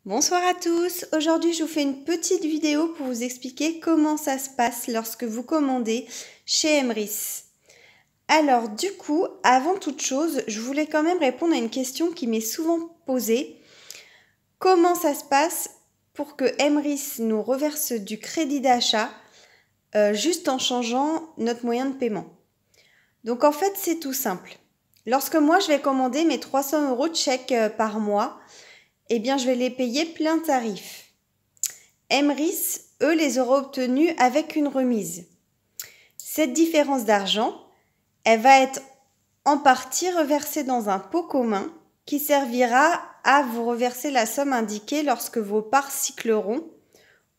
Bonsoir à tous, aujourd'hui je vous fais une petite vidéo pour vous expliquer comment ça se passe lorsque vous commandez chez Emrys. Alors du coup, avant toute chose, je voulais quand même répondre à une question qui m'est souvent posée. Comment ça se passe pour que Emrys nous reverse du crédit d'achat juste en changeant notre moyen de paiement? Donc en fait c'est tout simple. Lorsque moi je vais commander mes 300 € de chèque par mois, eh bien, je vais les payer plein tarif. Emrys, eux, les aura obtenus avec une remise. Cette différence d'argent, elle va être en partie reversée dans un pot commun qui servira à vous reverser la somme indiquée lorsque vos parts cycleront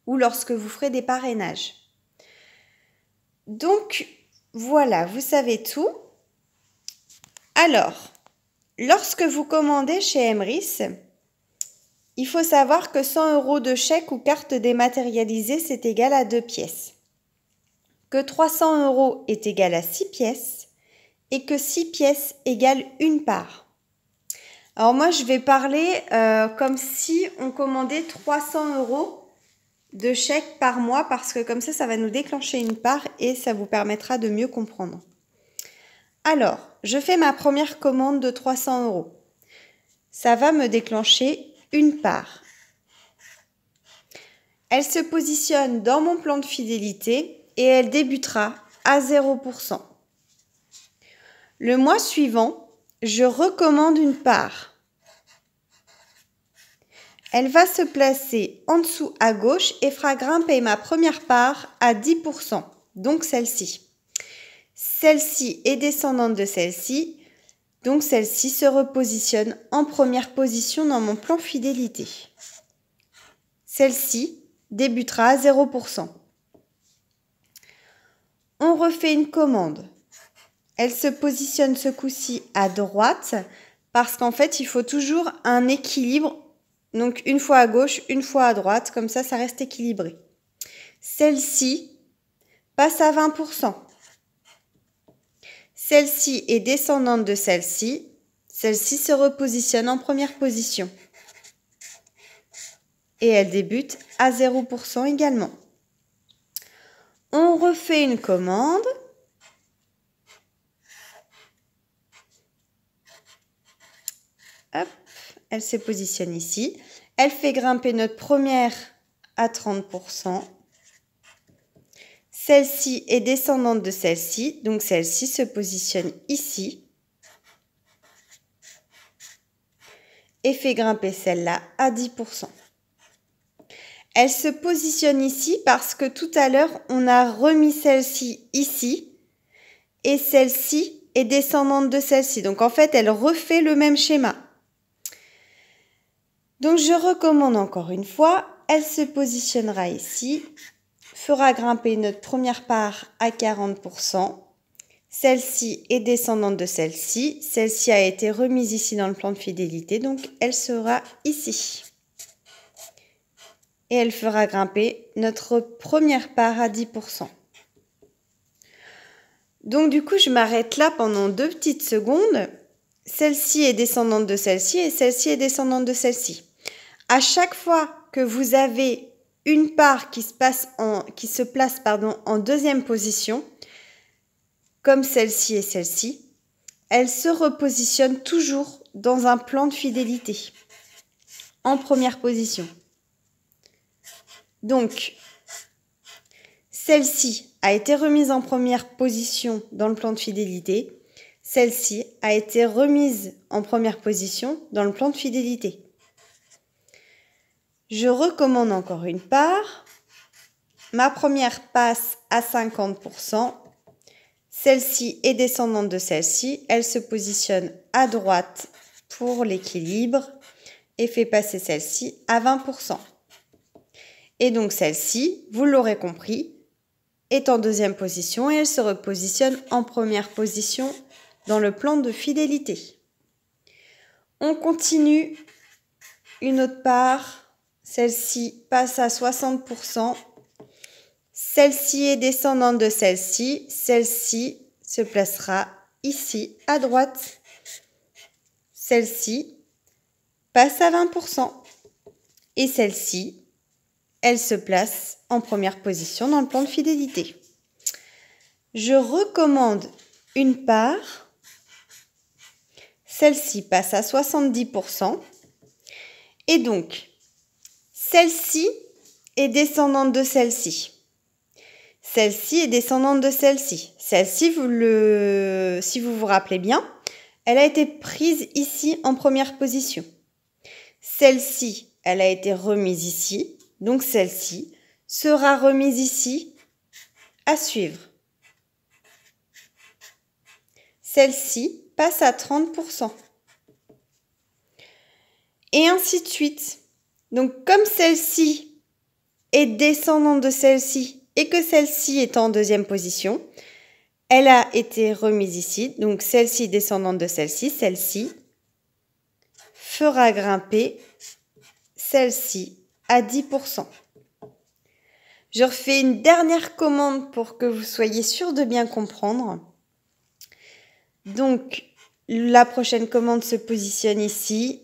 ou lorsque vous ferez des parrainages. Donc, voilà, vous savez tout. Alors, lorsque vous commandez chez Emrys, il faut savoir que 100 € de chèque ou carte dématérialisée, c'est égal à 2 pièces. Que 300 € est égal à 6 pièces et que 6 pièces égale une part. Alors moi, je vais parler comme si on commandait 300 € de chèque par mois parce que comme ça va nous déclencher une part et ça vous permettra de mieux comprendre. Alors, je fais ma première commande de 300 €. Ça va me déclencher une part. Elle se positionne dans mon plan de fidélité et elle débutera à 0%. Le mois suivant, je recommande une part. Elle va se placer en dessous à gauche et fera grimper ma première part à 10%, donc celle-ci. Celle-ci est descendante de celle-ci, donc celle-ci se repositionne en première position dans mon plan fidélité. Celle-ci débutera à 0%. On refait une commande. Elle se positionne ce coup-ci à droite parce qu'en fait, il faut toujours un équilibre. Donc, une fois à gauche, une fois à droite. Comme ça reste équilibré. Celle-ci passe à 20%. Celle-ci est descendante de celle-ci. Celle-ci se repositionne en première position. Et elle débute à 0% également. On refait une commande. Hop, elle se positionne ici. Elle fait grimper notre première à 30%. Celle-ci est descendante de celle-ci, donc celle-ci se positionne ici. Et fait grimper celle-là à 10%. Elle se positionne ici parce que tout à l'heure, on a remis celle-ci ici. Et celle-ci est descendante de celle-ci. Donc en fait, elle refait le même schéma. Donc je recommande encore une fois. Elle se positionnera ici. Fera grimper notre première part à 40%. Celle-ci est descendante de celle-ci. Celle-ci a été remise ici dans le plan de fidélité. Donc elle sera ici. Et elle fera grimper notre première part à 10%. Donc du coup, je m'arrête là pendant 2 petites secondes. Celle-ci est descendante de celle-ci et celle-ci est descendante de celle-ci. À chaque fois que vous avez une part qui se place en deuxième position, comme celle-ci et celle-ci, elle se repositionne toujours dans un plan de fidélité, en première position. Donc, celle-ci a été remise en première position dans le plan de fidélité. Celle-ci a été remise en première position dans le plan de fidélité. Je recommande encore une part. Ma première passe à 50%. Celle-ci est descendante de celle-ci. Elle se positionne à droite pour l'équilibre et fait passer celle-ci à 20%. Et donc celle-ci, vous l'aurez compris, est en deuxième position et elle se repositionne en première position dans le plan de fidélité. On continue une autre part. Celle-ci passe à 60%. Celle-ci est descendante de celle-ci. Celle-ci se placera ici à droite. Celle-ci passe à 20%. Et celle-ci, elle se place en première position dans le plan de fidélité. Je recommande une part. Celle-ci passe à 70%. Et donc, celle-ci est descendante de celle-ci. Celle-ci est descendante de celle-ci. Celle-ci, si vous vous rappelez bien, elle a été prise ici en première position. Celle-ci, elle a été remise ici. Donc celle-ci sera remise ici à suivre. Celle-ci passe à 30%. Et ainsi de suite. Donc comme celle-ci est descendante de celle-ci et que celle-ci est en deuxième position, elle a été remise ici. Donc celle-ci descendante de celle-ci, celle-ci fera grimper celle-ci à 10%. Je refais une dernière commande pour que vous soyez sûr de bien comprendre. Donc, la prochaine commande se positionne ici.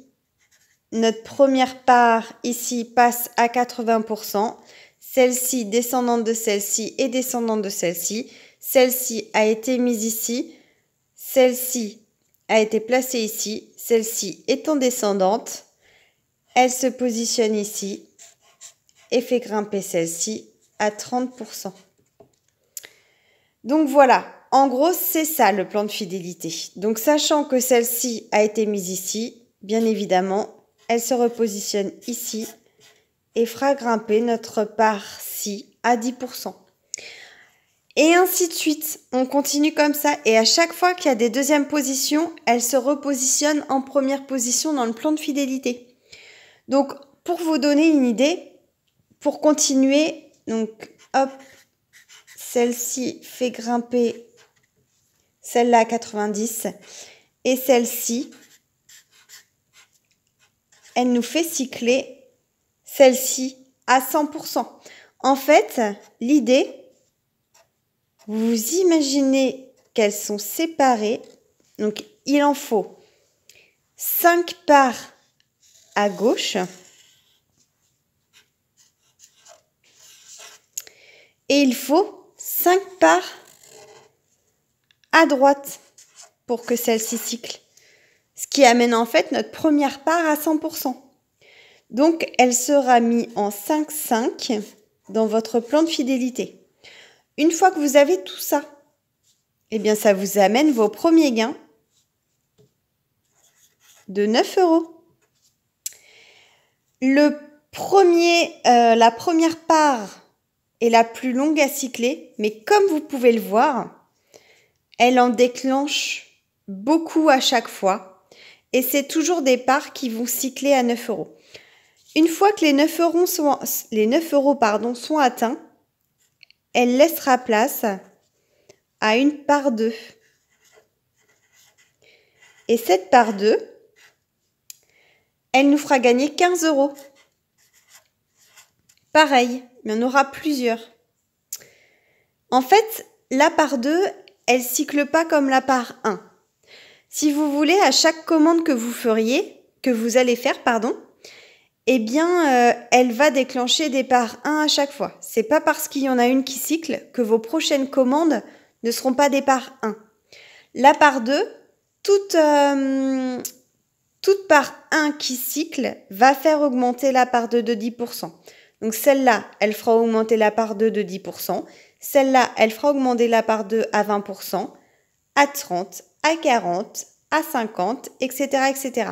Notre première part ici passe à 80%. Celle-ci, descendante de celle-ci et descendante de celle-ci. Celle-ci a été mise ici. Celle-ci a été placée ici. Celle-ci étant descendante, elle se positionne ici et fait grimper celle-ci à 30%. Donc voilà, en gros, c'est ça le plan de fidélité. Donc sachant que celle-ci a été mise ici, bien évidemment, elle se repositionne ici et fera grimper notre part-ci à 10%. Et ainsi de suite, on continue comme ça. Et à chaque fois qu'il y a des deuxièmes positions, elle se repositionne en première position dans le plan de fidélité. Donc, pour vous donner une idée, pour continuer, donc hop, celle-ci fait grimper celle-là à 90 et celle-ci, elle nous fait cycler celle-ci à 100%. En fait, l'idée, vous imaginez qu'elles sont séparées. Donc, il en faut 5 parts à gauche et il faut 5 parts à droite pour que celle-ci cycle. Ce qui amène en fait notre première part à 100%. Donc, elle sera mise en 5-5 dans votre plan de fidélité. Une fois que vous avez tout ça, eh bien, ça vous amène vos premiers gains de 9 €. La première part est la plus longue à cycler, mais comme vous pouvez le voir, elle en déclenche beaucoup à chaque fois. Et c'est toujours des parts qui vont cycler à 9 €. Une fois que les 9 € sont atteints, elle laissera place à une part 2. Et cette part 2, elle nous fera gagner 15 €. Pareil, il y en aura plusieurs. En fait, la part 2, elle ne cycle pas comme la part 1. Si vous voulez, à chaque commande que vous allez faire, eh bien, elle va déclencher des parts 1 à chaque fois. C'est pas parce qu'il y en a une qui cycle que vos prochaines commandes ne seront pas des parts 1. La part 2, toute part 1 qui cycle va faire augmenter la part 2 de 10%. Donc celle-là, elle fera augmenter la part 2 de 10%. Celle-là, elle fera augmenter la part 2 à 20%, à 30%, à 40%, à 50%, etc., etc.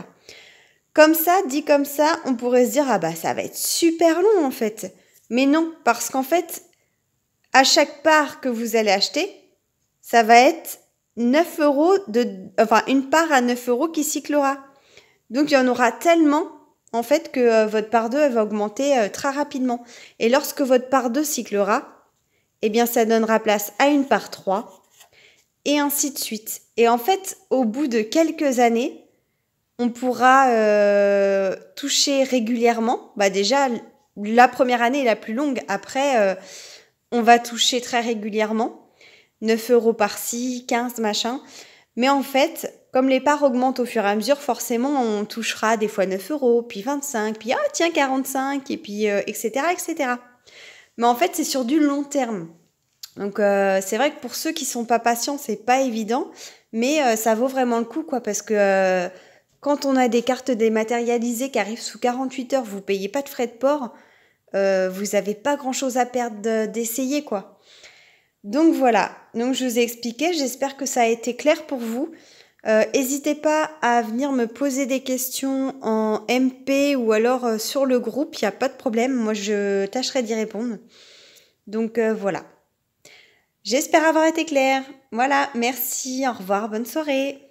Comme ça, dit comme ça, on pourrait se dire, ah bah ça va être super long en fait. Mais non, parce qu'en fait, à chaque part que vous allez acheter, ça va être 9 €, une part à 9 € qui cyclera. Donc il y en aura tellement en fait que votre part 2 elle va augmenter très rapidement. Et lorsque votre part 2 cyclera, eh bien ça donnera place à une part 3 et ainsi de suite. Et en fait, au bout de quelques années, on pourra toucher régulièrement. Bah déjà, la première année est la plus longue. Après, on va toucher très régulièrement. 9 € par-ci, 15 machin. Mais en fait, Comme les parts augmentent au fur et à mesure, forcément, on touchera des fois 9 euros, puis 25, puis ah tiens 45, et puis etc., etc. Mais en fait, c'est sur du long terme. Donc c'est vrai que pour ceux qui sont pas patients, c'est pas évident, mais ça vaut vraiment le coup, quoi, parce que quand on a des cartes dématérialisées qui arrivent sous 48 heures, vous payez pas de frais de port, vous avez pas grand-chose à perdre d'essayer, quoi. Donc voilà, donc je vous ai expliqué, j'espère que ça a été clair pour vous. N'hésitez pas à venir me poser des questions en MP ou alors sur le groupe, il n'y a pas de problème, moi je tâcherai d'y répondre. Donc voilà. J'espère avoir été claire. Voilà, merci, au revoir, bonne soirée.